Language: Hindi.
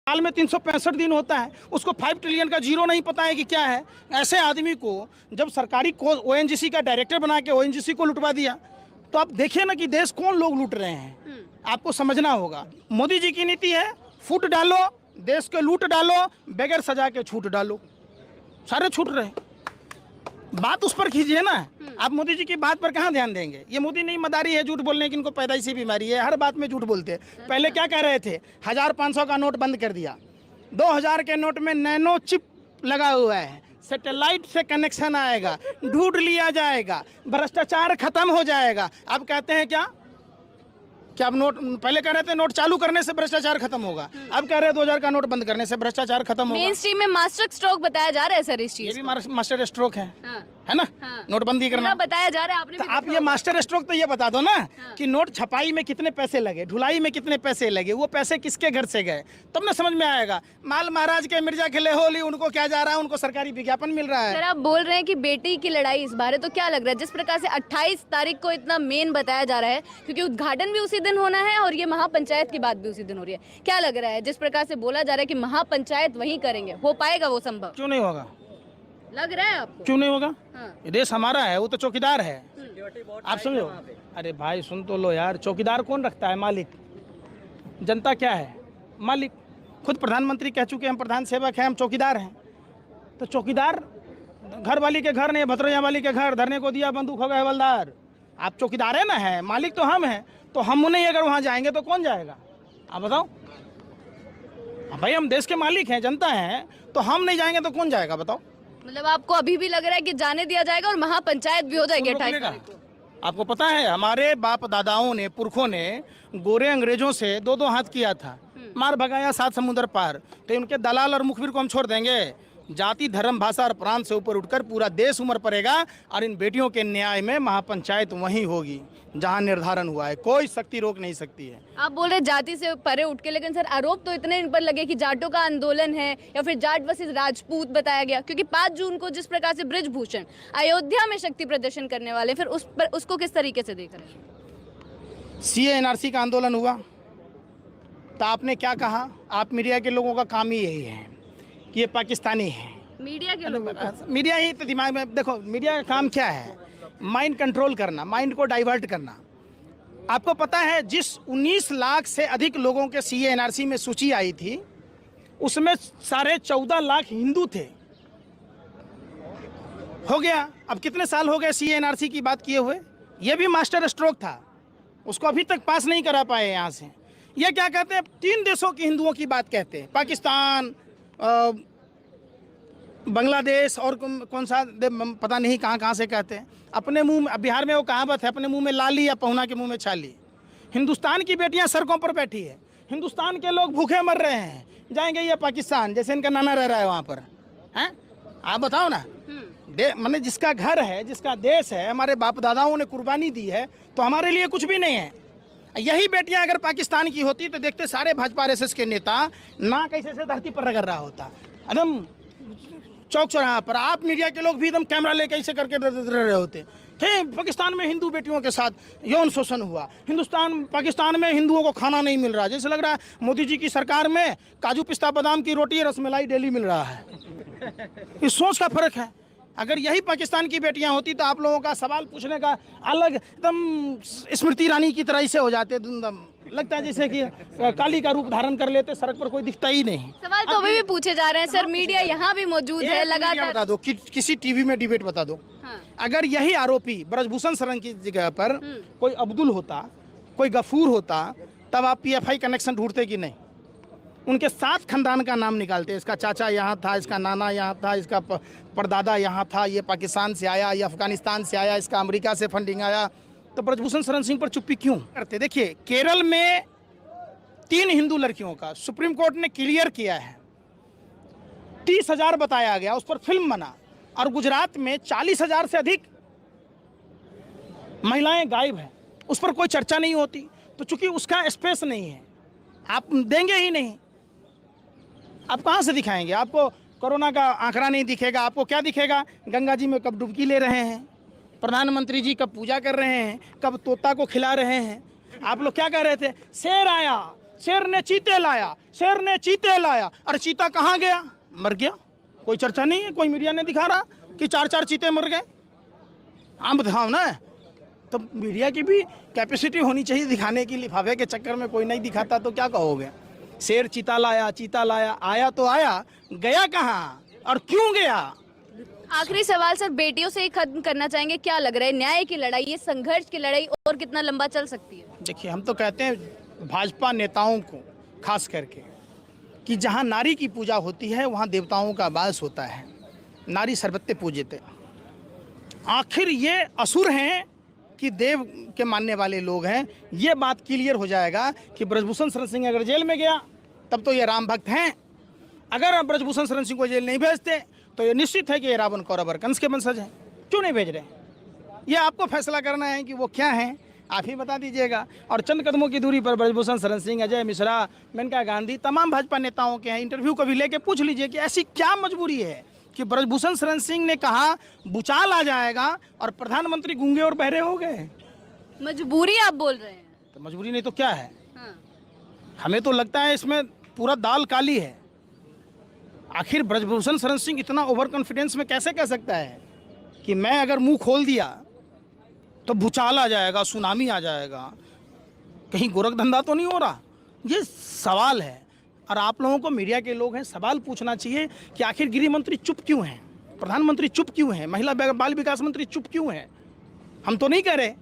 साल में 365 दिन होता है, उसको 5 ट्रिलियन का जीरो नहीं पता है कि क्या है। ऐसे आदमी को जब सरकारी को ओएनजीसी का डायरेक्टर बना के ओएनजीसी को लुटवा दिया, तो आप देखिए ना कि देश कौन लोग लूट रहे हैं। आपको समझना होगा, मोदी जी की नीति है फूट डालो, देश के लूट डालो, बगैर सजा के छूट डालो, सारे छूट रहे। बात उस पर कीजिए ना। आप मोदी जी की बात पर कहाँ ध्यान देंगे। ये मोदी नहीं मदारी है झूठ बोलने की, इनको पैदाइशी बीमारी है, हर बात में झूठ बोलते हैं। पहले क्या कह रहे थे, 1500 का नोट बंद कर दिया, 2000 के नोट में नैनो चिप लगा हुआ है, सैटेलाइट से कनेक्शन आएगा, ढूंढ लिया जाएगा, भ्रष्टाचार खत्म हो जाएगा। अब कहते हैं क्या अब नोट, पहले कह रहे थे नोट चालू करने से भ्रष्टाचार खत्म होगा, अब कह रहे हैं 2000 का नोट बंद करने से भ्रष्टाचार खत्म होगा। मेन स्ट्रीम में मास्टर स्ट्रोक बताया जा रहा है सर इस चीज, ये भी मास्टर स्ट्रोक है, हाँ। है ना, हाँ। नोटबंदी करना बताया जा रहा है। आपने तो आप ये मास्टर स्ट्रोक तो ये बता दो ना, हाँ। कि नोट छपाई में कितने पैसे लगे, ढुलाई में कितने पैसे लगे, वो पैसे किसके घर से गए, तब ना समझ में आएगा। माल महाराज के मिर्जा खिले होली, उनको क्या जा रहा है, उनको सरकारी विज्ञापन मिल रहा है। सर आप बोल रहे हैं कि बेटी की लड़ाई इस बार है, तो क्या लग रहा है जिस प्रकार से 28 तारीख को इतना मेन बताया जा रहा है, क्योंकि उद्घाटन भी उसी दिन होना है और ये महापंचायत की बात भी उसी दिन हो रही है, क्या लग रहा है जिस प्रकार से बोला जा रहा है कि महापंचायत वहीं करेंगे, हो पाएगा वो संभव? क्यों नहीं होगा, लग रहा है आपको? क्यों नहीं होगा? हाँ। ये देश हमारा है, वो तो चौकीदार है। आप समझो, अरे भाई सुन तो लो यार, चौकीदार कौन रखता है? मालिक। जनता क्या है? मालिक। खुद प्रधानमंत्री कह चुके हम प्रधान सेवक हैं, हम चौकीदार हैं। तो चौकीदार घर वाली के घर नहीं, भतरैया वाली के घर धरने को दिया, बंदूक हो गए हवलदार। आप चौकीदार है ना, है मालिक तो हम हैं, तो हम नहीं अगर वहाँ जाएंगे तो कौन जाएगा? आप बताओ भाई, हम देश के मालिक हैं, जनता हैं, तो हम नहीं जाएंगे तो कौन जाएगा बताओ? मतलब आपको अभी भी लग रहा है कि जाने दिया जाएगा और महापंचायत भी हो जाएगी 28 तारीख को? आपको पता है हमारे बाप दादाओं ने, पुरखों ने गोरे अंग्रेजों से 2-2 हाथ किया था, मार भगाया 7 समुद्र पार। तो उनके दलाल और मुखबिर को हम छोड़ देंगे? जाति धर्म भाषा और प्रांत से ऊपर उठकर पूरा देश उमड़ पड़ेगा, और इन बेटियों के न्याय में महापंचायत वहीं होगी जहां निर्धारण हुआ है, कोई शक्ति रोक नहीं सकती है। आप बोल रहे जाति से परे उठ के, लेकिन सर आरोप तो इतने इन पर लगे कि जाटों का आंदोलन है या फिर जाट वर्सेस राजपूत बताया गया, क्योंकि 5 जून को जिस प्रकार से ब्रिजभूषण अयोध्या में शक्ति प्रदर्शन करने वाले, फिर उस पर उसको किस तरीके से देख रहे हैं? सीए एनआरसी का आंदोलन हुआ तो आपने क्या कहा? आप मीडिया के लोगों का काम ही यही है कि ये पाकिस्तानी है। मीडिया के लोगों का? मीडिया ही तो दिमाग में, देखो मीडिया का काम क्या है? माइंड कंट्रोल करना, माइंड को डाइवर्ट करना। आपको पता है जिस 19 लाख से अधिक लोगों के सीए एनआरसी में सूची आई थी, उसमें 14.5 लाख हिंदू थे। हो गया, अब कितने साल हो गए सीए एनआरसी की बात किए हुए? ये भी मास्टर स्ट्रोक था, उसको अभी तक पास नहीं करा पाए यहाँ से। ये क्या कहते हैं, 3 देशों के हिंदुओं की बात कहते हैं, पाकिस्तान, बांग्लादेश और कौन सा पता नहीं कहाँ से कहते हैं। अपने मुंह में, बिहार में वो कहावत है, अपने मुंह में लाली या पहुना के मुंह में छाली। हिंदुस्तान की बेटियां सड़कों पर बैठी है, हिंदुस्तान के लोग भूखे मर रहे हैं, जाएंगे ये पाकिस्तान, जैसे इनका नाना रह रहा है वहाँ पर, हैं? आप बताओ ना, मैंने जिसका घर है, जिसका देश है, हमारे बाप दादाओं ने कुर्बानी दी है, तो हमारे लिए कुछ भी नहीं है। यही बेटियां अगर पाकिस्तान की होती तो देखते सारे भाजपा आरएसएस के नेता ना कैसे से धरती पर रगड़ रहा होता, एकदम चौक चौराहा पर। आप मीडिया के लोग भी एकदम कैमरा लेके ऐसे करके रहे होते थे। पाकिस्तान में हिंदू बेटियों के साथ यौन शोषण हुआ, पाकिस्तान में हिंदुओं को खाना नहीं मिल रहा, जैसे लग रहा है मोदी जी की सरकार में काजू पिस्ता बादाम की रोटी रसमलाई डेली मिल रहा है। इस सोच का फर्क है। अगर यही पाकिस्तान की बेटियां होती तो आप लोगों का सवाल पूछने का अलग, एकदम स्मृति ईरानी की तरह से हो जाते, लगता है जैसे कि काली का रूप धारण कर लेते, सड़क पर कोई दिखता ही नहीं। सवाल तो अभी भी पूछे जा रहे हैं सर, मीडिया यहाँ भी मौजूद है लगातार। बता दो किसी टीवी में डिबेट बता दो। हाँ। अगर यही आरोपी ब्रजभूषण शरण की जगह पर कोई अब्दुल होता, कोई गफूर होता, तब आप पीएफआई कनेक्शन ढूंढते कि नहीं? उनके 7 खानदान का नाम निकालते, इसका चाचा यहाँ था, इसका नाना यहाँ था, इसका परदादा यहाँ था, ये पाकिस्तान से आया, ये अफगानिस्तान से आया, इसका अमेरिका से फंडिंग आया। तो ब्रजभूषण शरण सिंह पर चुप्पी क्यों करते? देखिए, केरल में 3 हिंदू लड़कियों का सुप्रीम कोर्ट ने क्लियर किया है, 30,000 बताया गया, उस पर फिल्म बना, और गुजरात में 40,000 से अधिक महिलाएं गायब हैं, उस पर कोई चर्चा नहीं होती। तो चूंकि उसका स्पेस नहीं है, आप देंगे ही नहीं, आप कहाँ से दिखाएंगे? आपको कोरोना का आंकड़ा नहीं दिखेगा, आपको क्या दिखेगा? गंगा जी में कब डुबकी ले रहे हैं, प्रधानमंत्री जी कब पूजा कर रहे हैं, कब तोता को खिला रहे हैं। आप लोग क्या कह रहे थे? शेर आया, शेर ने चीते लाया, शेर ने चीते लाया। अरे चीता कहाँ गया? मर गया। कोई चर्चा नहीं है, कोई मीडिया ने दिखा रहा कि 4-4 चीते मर गए। आप दिखाओ ना। तो मीडिया की भी कैपेसिटी होनी चाहिए दिखाने की। लिफाफे के चक्कर में कोई नहीं दिखाता तो क्या कहोगे? शेर चीता लाया, चीता लाया, आया तो आया, गया कहाँ और क्यों गया? आखिरी सवाल सर, बेटियों से ही खत्म करना चाहेंगे, क्या लग रहा है न्याय की लड़ाई, ये संघर्ष की लड़ाई और कितना लंबा चल सकती है? देखिए, हम तो कहते हैं भाजपा नेताओं को खास करके कि जहाँ नारी की पूजा होती है वहाँ देवताओं का वास होता है। नारी सर्वत्र पूजित है। आखिर ये असुर हैं कि देव के मानने वाले लोग हैं? ये बात क्लियर हो जाएगा कि ब्रजभूषण शरण सिंह अगर जेल में गया तब तो ये राम भक्त हैं। अगर ब्रजभूषण शरण सिंह को जेल नहीं भेजते तो ये निश्चित है कि ये रावण कौरव और कंस के वंशज हैं। क्यों नहीं भेज रहे? ये आपको फैसला करना है कि वो क्या हैं, आप ही बता दीजिएगा। और चंद कदमों की दूरी पर ब्रजभूषण शरण सिंह, अजय मिश्रा, मेनका गांधी, तमाम भाजपा नेताओं के हैं। इंटरव्यू को भी लेके पूछ लीजिए कि ऐसी क्या मजबूरी है कि ब्रजभूषण शरण सिंह ने कहा भूचाल आ जाएगा और प्रधानमंत्री गूंगे और बहरे हो गए। मजबूरी आप बोल रहे हैं? तो मजबूरी नहीं तो क्या है? हाँ। हमें तो लगता है इसमें पूरा दाल काली है। आखिर ब्रजभूषण शरण सिंह इतना ओवर कॉन्फिडेंस में कैसे कह सकता है कि मैं अगर मुंह खोल दिया तो भूचाल आ जाएगा, सुनामी आ जाएगा? कहीं गोरख धंधा तो नहीं हो रहा? ये सवाल है। और आप लोगों को, मीडिया के लोग हैं, सवाल पूछना चाहिए कि आखिर गृह मंत्री चुप क्यों हैं, प्रधानमंत्री चुप क्यों हैं, महिला बाल विकास मंत्री चुप क्यों हैं? हम तो नहीं कह रहे